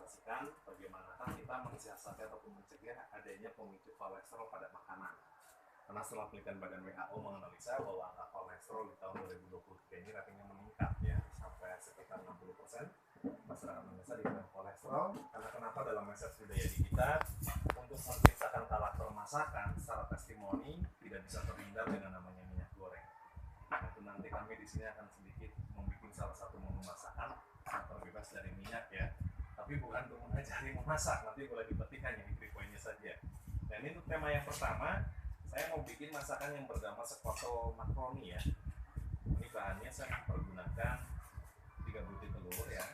mensosialisasikan bagaimana kita mensiasati ataupun mencegah adanya pemicu kolesterol pada makanan. Karena setelah penelitian Badan WHO menganalisa bahwa angka kolesterol di tahun 2023 ini ratingnya meningkat ya sampai sekitar 60% masyarakat Indonesia dengan kolesterol. Karena kenapa dalam mindset budaya di kita untuk menciptakan karakter masakan secara testimoni tidak bisa terhindar dengan namanya minyak goreng. Nah, itu nanti kami di sini akan sedikit membuat salah satu menu masakan terbebas dari minyak ya. Tapi bukan untuk mengajari memasak, nanti boleh dipetik hanya di poinnya saja. Dan ini untuk tema yang pertama, saya mau bikin masakan yang bernama sekotol makaroni ya. Ini bahannya saya mempergunakan 3 butir telur ya.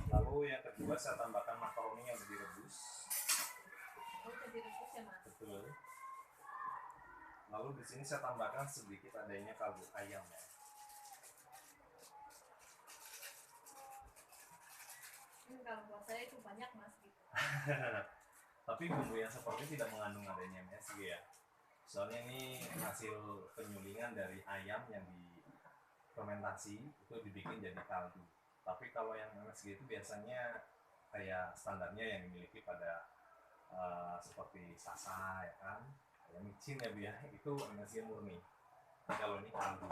Lalu yang kedua saya tambahkan makaroni yang sudah direbus. Betul. Lalu di sini saya tambahkan sedikit adanya kaldu ayam ya. Kalau buat saya itu banyak mas gitu. Tapi bumbu yang seperti ini tidak mengandung adanya MSG ya. Soalnya ini hasil penyulingan dari ayam yang difermentasi itu dibikin jadi kaldu. Tapi kalau yang MSG itu biasanya kayak standarnya yang dimiliki pada seperti Sasa ya kan, kayak micin ya Bu ya, itu MSG murni. Kalau ini kaldu.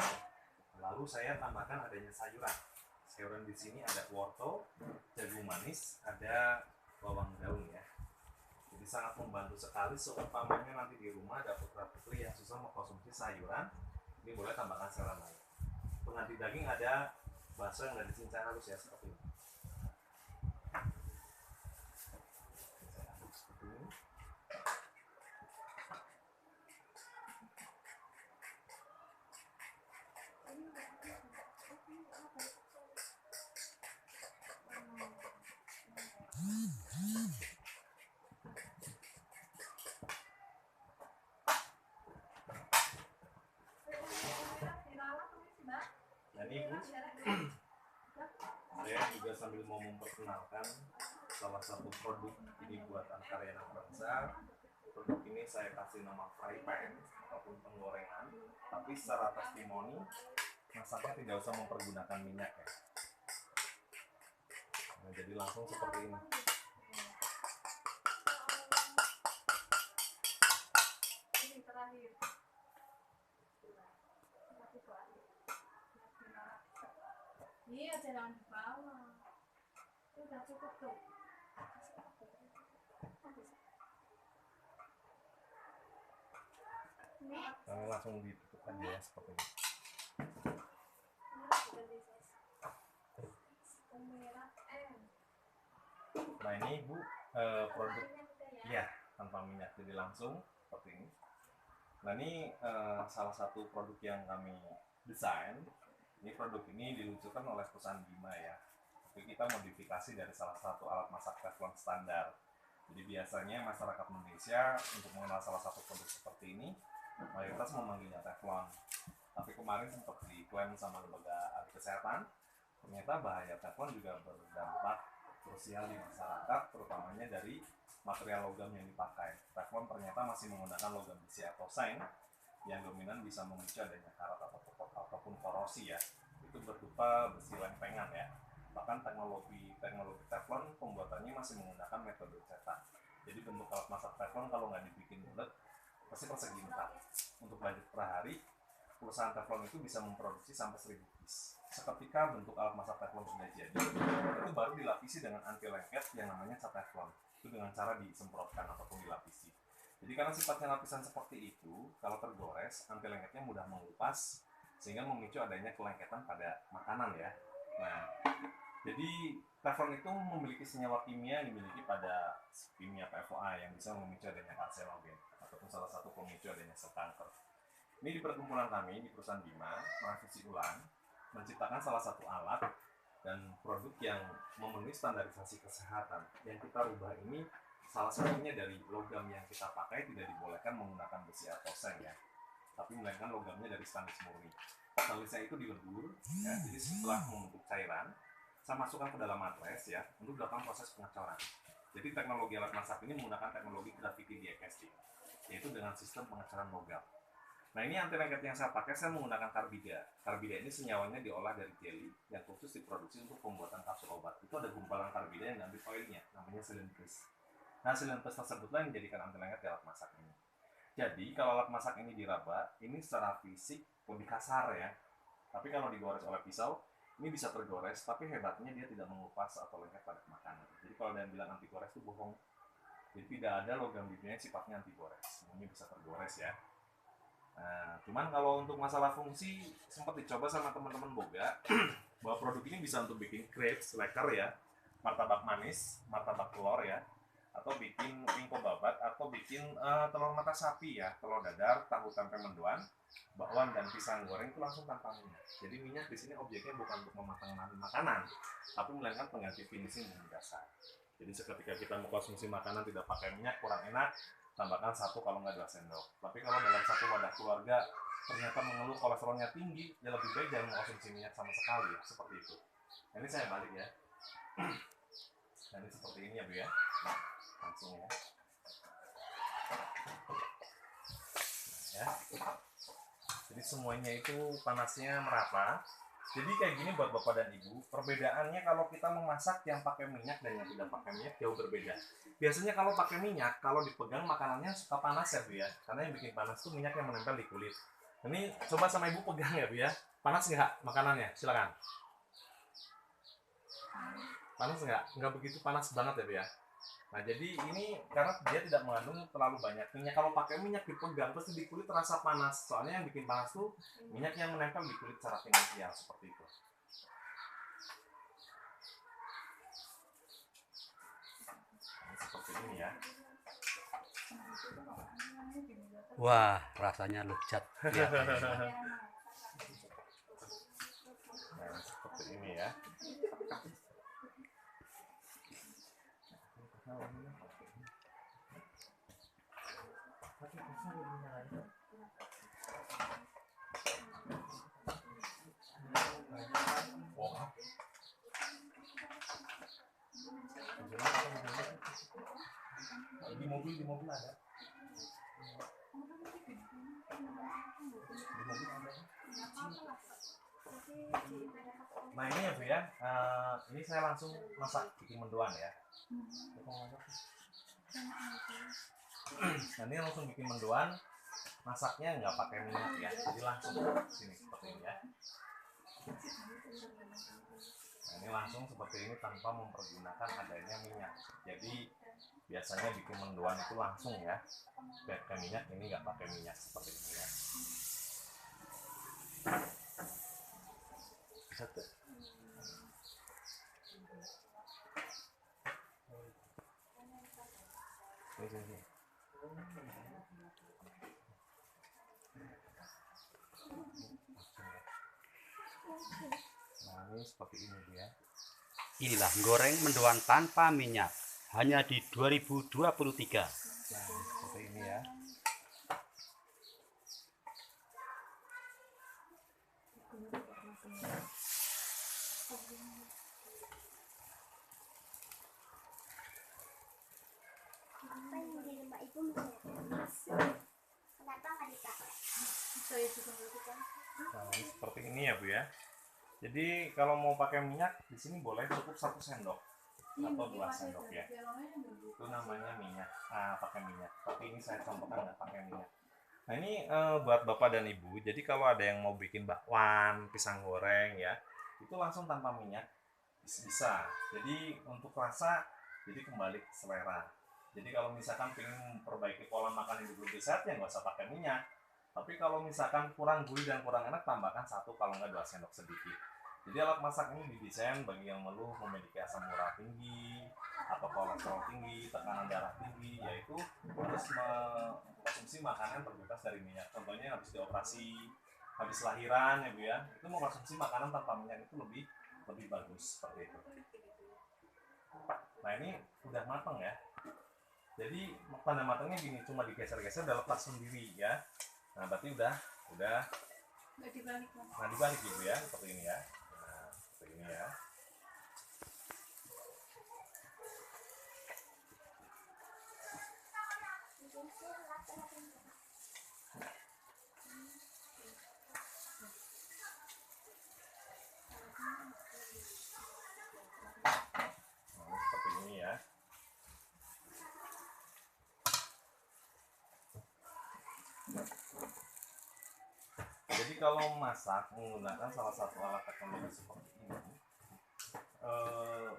Lalu saya tambahkan adanya sayuran. Sayuran di sini ada wortel, jagung manis, ada bawang daun ya. Jadi sangat membantu sekali seumpamanya nanti di rumah ada putra-putri yang susah mengkonsumsi sayuran, ini boleh tambahkan sayuran lain. Pengganti daging ada bakso yang dari cincang halus ya seperti ini. Saya aduk seperti ini. Dan ibu, saya juga sambil mau memperkenalkan salah satu produk ini buatan karya anak bangsa. Produk ini saya kasih nama fry pan ataupun penggorengan, tapi secara testimoni masaknya tidak usah mempergunakan minyak ya. Nah, jadi langsung seperti ini. Ini terakhir. Iya, jangan di bawah. Udah cukup tuh. Nah, langsung ditutup aja ya seperti ini. Nah ini Bu produk ya tanpa minyak, jadi langsung seperti ini. Nah ini salah satu produk yang kami desain. Ini produk ini diluncurkan oleh perusahaan Bima ya. Tapi kita modifikasi dari salah satu alat masak teflon standar. Jadi biasanya masyarakat Indonesia untuk mengenal salah satu produk seperti ini mayoritas memanggilnya teflon. Tapi kemarin sempat diklaim sama lembaga ahli kesehatan, ternyata bahaya teflon juga berdampak krusial di masyarakat, terutamanya dari material logam yang dipakai. Teflon ternyata masih menggunakan logam besi atau seng yang dominan bisa memicu adanya karat ataupun korosi ya. Itu berupa besi lempengan ya. Bahkan teknologi teflon pembuatannya masih menggunakan metode cetak. Jadi bentuk alat masak teflon kalau nggak dibikin bulat pasti persegi 4. Untuk budget per hari, perusahaan teflon itu bisa memproduksi sampai 1000 piece. Seketika bentuk alat masak teflon sudah jadi, itu baru dilapisi dengan anti lengket yang namanya cat teflon. Itu dengan cara disemprotkan ataupun dilapisi. Jadi karena sifatnya lapisan seperti itu, kalau tergores, anti lengketnya mudah mengelupas sehingga memicu adanya kelengketan pada makanan ya. Nah, jadi teflon itu memiliki senyawa kimia yang dimiliki pada kimia PFOA yang bisa memicu adanya karsinogen ataupun salah satu pemicu adanya sel kanker. Ini di perkumpulan kami di perusahaan Bima merevisi ulang, menciptakan salah satu alat dan produk yang memenuhi standarisasi kesehatan. Yang kita rubah ini salah satunya dari logam yang kita pakai tidak dibolehkan menggunakan besi atau seng ya, tapi melainkan logamnya dari stainless murni. Katalisnya itu dilebur, ya. Jadi setelah membentuk cairan, saya masukkan ke dalam matras ya untuk dilakukan proses pengecoran. Jadi teknologi alat masak ini menggunakan teknologi gravity die casting, yaitu dengan sistem pengecoran logam. Nah ini anti lengket yang saya pakai, saya menggunakan karbida. Karbida ini senyawanya diolah dari jelly yang khusus diproduksi untuk pembuatan kapsul obat. Itu ada gumpalan karbida yang diambil oilnya, namanya silindris. Nah silindris tersebutlah yang menjadikan anti lengket di alat masak ini. Jadi kalau alat masak ini diraba, ini secara fisik lebih kasar ya. Tapi kalau digores oleh pisau, ini bisa tergores, tapi hebatnya dia tidak mengupas atau lengket pada makanan. Jadi kalau ada yang bilang anti gores itu bohong. Jadi tidak ada logam di dunia yang sifatnya anti gores. Semuanya bisa tergores ya. Nah, cuman kalau untuk masalah fungsi sempat dicoba sama teman-teman boga bahwa produk ini bisa untuk bikin crepes, leker ya, martabak manis, martabak telur ya, atau bikin wingko babat, atau bikin telur mata sapi ya, telur dadar, tahu tempe mendoan, bakwan dan pisang goreng itu langsung tanpa minyak. Jadi minyak di sini objeknya bukan untuk mematangkan makanan, tapi melainkan pengganti finishing yang dasar. Jadi seketika kita mau konsumsi makanan tidak pakai minyak kurang enak, tambahkan 1 kalau nggak 2 sendok. Tapi kalau dalam satu wadah keluarga ternyata mengeluh kolesterolnya tinggi, ya lebih baik jangan mengkonsumsi minyak sama sekali ya, seperti itu. Nah, ini saya balik ya. Nah, ini seperti ini ya Bu ya. Langsung ya. Nah, ya. Jadi semuanya itu panasnya merata. Jadi kayak gini buat Bapak dan Ibu, perbedaannya kalau kita memasak yang pakai minyak dan yang tidak pakai minyak jauh berbeda. Biasanya kalau pakai minyak, kalau dipegang makanannya suka panas ya Bu ya, karena yang bikin panas tuh minyak yang menempel di kulit. Ini coba sama Ibu pegang ya Bu ya, panas nggak makanannya? Silakan. Panas nggak? Nggak begitu panas banget ya Bu ya. Nah jadi ini karena dia tidak mengandung terlalu banyak minyak. Kalau pakai minyak dipegang pasti di kulit terasa panas. Soalnya yang bikin panas tuh minyak yang menempel di kulit secara finansial seperti itu. Nah, seperti ini ya. Wah, rasanya lezat. Nah, seperti ini ya. Di mobil ada. Nah ini ya Bu ya, ini saya langsung masak bikin mendoan ya. Nah ini langsung bikin mendoan, masaknya nggak pakai minyak ya, jadi langsung sini seperti ini ya. Nah, ini langsung seperti ini tanpa mempergunakan adanya minyak. Jadi biasanya bikin mendoan itu langsung ya, pakai minyak, ini nggak pakai minyak seperti ini ya. Bisa tuh. Ini. Nah ini seperti ini ya. Inilah goreng mendoan tanpa minyak, hanya di 2023. Nah seperti ini ya. Apa yang di rumah ibu kenapa nggak dipakai? Saya juga melakukan. Nah ini seperti ini ya Bu ya. Jadi kalau mau pakai minyak di sini boleh cukup 1 sendok atau 2 sendok ya. Itu namanya minyak, pakai minyak. Tapi ini saya contohkan nggak pakai minyak. Nah ini buat Bapak dan Ibu. Jadi kalau ada yang mau bikin bakwan, pisang goreng ya, itu langsung tanpa minyak bisa. Jadi untuk rasa, jadi kembali ke selera. Jadi kalau misalkan ingin memperbaiki pola makan hidup lebih sehat ya nggak usah pakai minyak. Tapi kalau misalkan kurang gurih dan kurang enak, tambahkan 1 kalau nggak 2 sendok sedikit. Jadi alat masak ini didesain bagi yang mengeluh memiliki asam urat tinggi atau kolesterol tinggi, tekanan darah tinggi, yaitu harus mengkonsumsi makanan terbebas dari minyak. Contohnya habis dioperasi, habis lahiran ya Bu ya, itu mau konsumsi makanan tanpa minyak itu lebih bagus seperti itu. Nah ini udah matang ya. Jadi tanda matangnya gini, cuma digeser-geser udah lepas sendiri ya. Nah berarti udah Nggak dibalik mas. Nah dibalik ibu ya, seperti ini ya. Nah, seperti ini ya. Nah, seperti ini ya. Jadi kalau masak menggunakan salah satu alat teknologi seperti ini,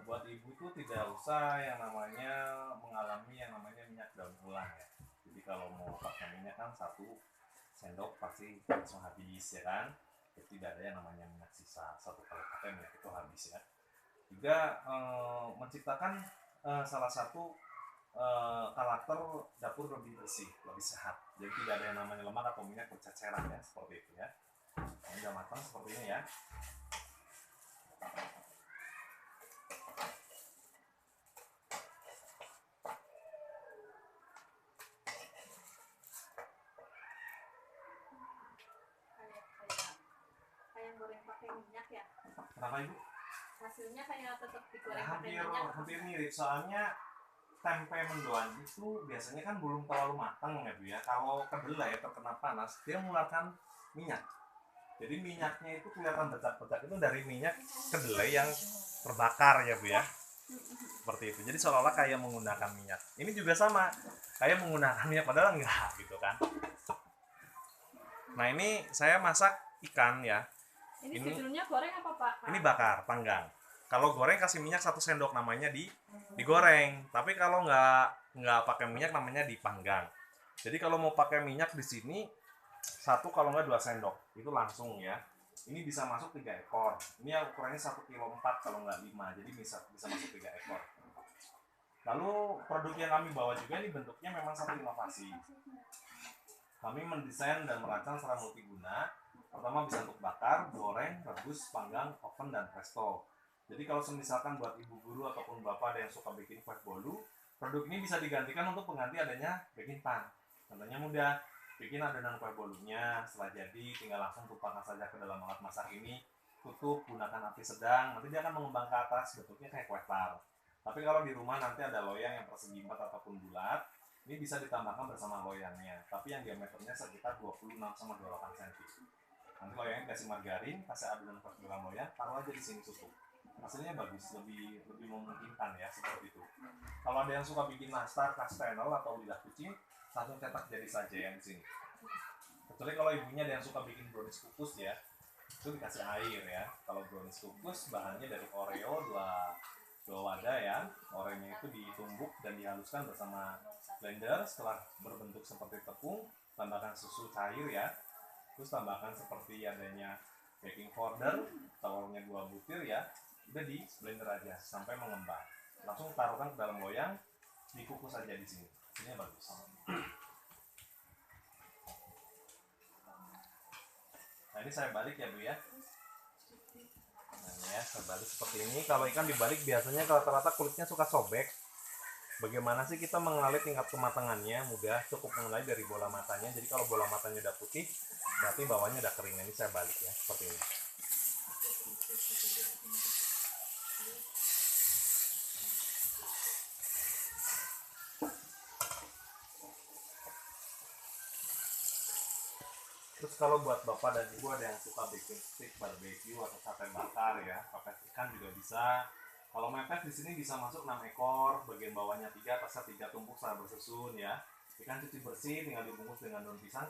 buat ibu tuh tidak usah yang namanya mengalami yang namanya minyak daun ulang ya. Jadi kalau mau pakai minyak kan 1 sendok pasti langsung habis ya kan. Jadi tidak ada yang namanya minyak sisa, 1 kali pakai minyak itu habis ya. Juga menciptakan salah satu karakter dapur lebih bersih, lebih sehat. Jadi tidak ada yang namanya lemak atau minyak berceceran ya, seperti itu ya. Ini udah matang seperti ini ya. Kayak goreng pakai minyak ya. Kenapa ibu? Hasilnya kayak tetap Ya, digoreng pakai minyak. hampir mirip, soalnya tempe mendoan itu biasanya kan belum terlalu matang ya bu ya. Kalau kedelai terkena panas dia mengeluarkan minyak. Jadi minyaknya itu kelihatan bercak-bercak itu dari minyak kedelai yang terbakar ya bu ya. Seperti itu. Jadi seolah-olah kayak menggunakan minyak. Ini juga sama, kayak menggunakan minyak padahal enggak gitu kan. Nah ini saya masak ikan ya. Ini Ini- judulnya goreng apa pak? Ini bakar, panggang. Kalau goreng kasih minyak 1 sendok namanya digoreng. Tapi kalau nggak pakai minyak namanya dipanggang. Jadi kalau mau pakai minyak di sini 1 kalau nggak 2 sendok itu langsung ya. Ini bisa masuk 3 ekor. Ini yang ukurannya 1,4 kg kalau nggak 5. Jadi bisa masuk 3 ekor. Lalu produk yang kami bawa juga ini bentuknya memang satu inovasi. Kami mendesain dan merancang secara multiguna. Pertama bisa untuk bakar, goreng, rebus, panggang, oven, dan presto. Jadi kalau misalkan buat ibu guru ataupun bapak ada yang suka bikin kue bolu, produk ini bisa digantikan untuk pengganti adanya baking pan. Contohnya mudah, bikin adonan kue bolunya, setelah jadi tinggal langsung tumpahkan saja ke dalam alat masak ini, tutup, gunakan api sedang, nanti dia akan mengembang ke atas, bentuknya kayak kue tar. Tapi kalau di rumah nanti ada loyang yang persegi 4 ataupun bulat, ini bisa ditambahkan bersama loyangnya, tapi yang diameternya sekitar 26 sama 28 cm. Nanti loyangnya kasih margarin, kasih adonan kue dalam loyang, taruh aja di sini tutup. Hasilnya bagus, lebih memungkinkan ya seperti itu. Kalau ada yang suka bikin nastar, kastengel atau lidah kucing, langsung cetak jadi saja yang di sini. Kecuali kalau ibunya ada yang suka bikin brownies kukus ya, itu dikasih air ya. Kalau brownies kukus bahannya dari Oreo dua wadah ya. Oreonya itu ditumbuk dan dihaluskan bersama blender. Setelah berbentuk seperti tepung, tambahkan susu cair ya. Terus tambahkan seperti adanya baking powder, telurnya 2 butir ya. Udah di blender aja sampai mengembang. Langsung taruhkan ke dalam loyang, dikukus aja di sini. Ini bagus. Nah ini saya balik ya bu ya. Nah ini ya saya balik seperti ini. Kalau ikan dibalik biasanya rata-rata kulitnya suka sobek. Bagaimana sih kita mengenali tingkat kematangannya? Mudah, cukup mengenali dari bola matanya. Jadi kalau bola matanya udah putih, berarti bawahnya udah kering. Ini saya balik ya seperti ini. Terus kalau buat bapak dan ibu ada yang suka bikin stick barbecue atau sate bakar ya, pakai ikan juga bisa. Kalau mepet di sini bisa masuk 6 ekor, bagian bawahnya 3, atasnya 3 tumpuk secara bersusun ya. Ikan cuci bersih, tinggal dibungkus dengan daun pisang.